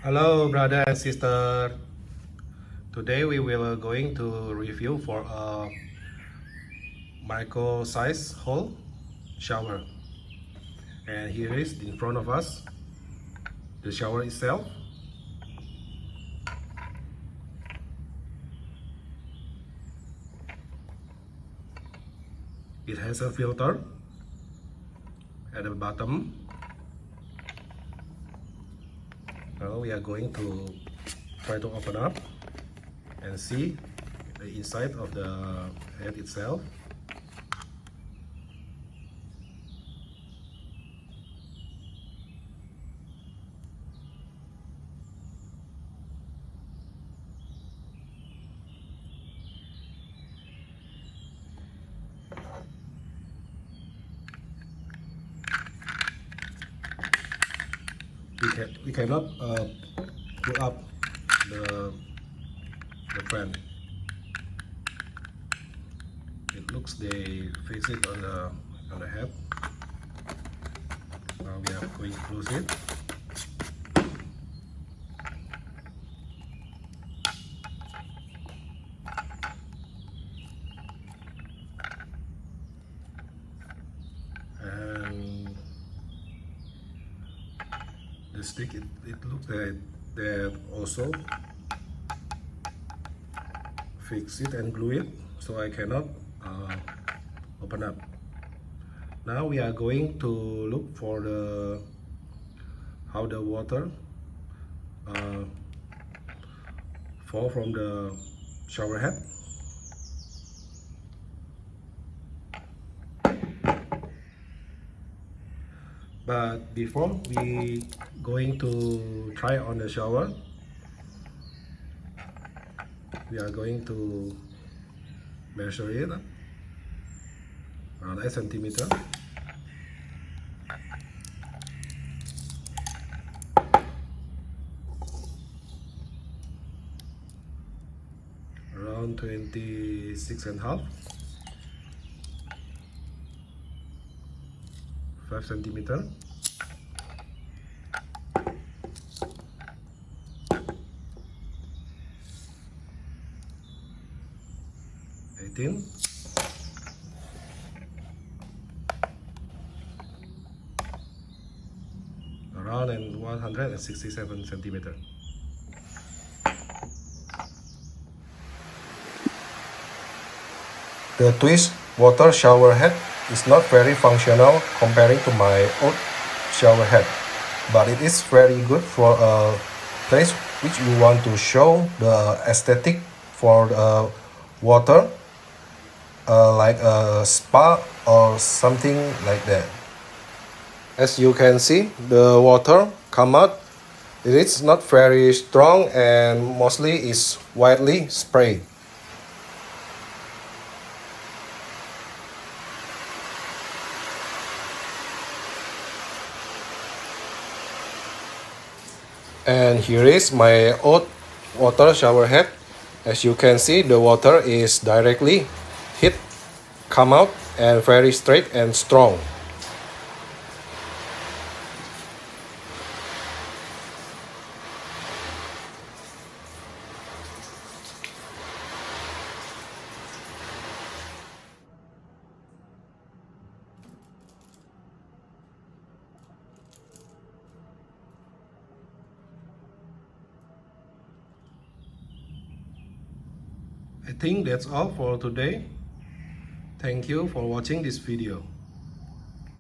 Hello brother and sister. Today we will going to review for a micro size hole shower. And here is in front of us the shower itself. It has a filter at the bottom. Now we are going to try to open up and see the inside of the head itself. We cannot put up the fan. It looks they fix it on the head. Now we are going to close it. And the stick, it looks that they also fix it and glue it, so I cannot open up. Now we are going to look for how the water fall from the shower head. But before we going to try on the shower, we are going to measure it around 8 centimeters. Around 26.5. 5 centimeters. 18. Around 167 centimeters. The twist water shower head is not very functional comparing to my old shower head, but it is very good for a place which you want to show the aesthetic for the water, like a spa or something like that. As you can see, the water come out. It is not very strong and mostly is widely sprayed. And here is my old water shower head. As you can see, the water is directly hit, come out, and very straight and strong. I think that's all for today. Thank you for watching this video.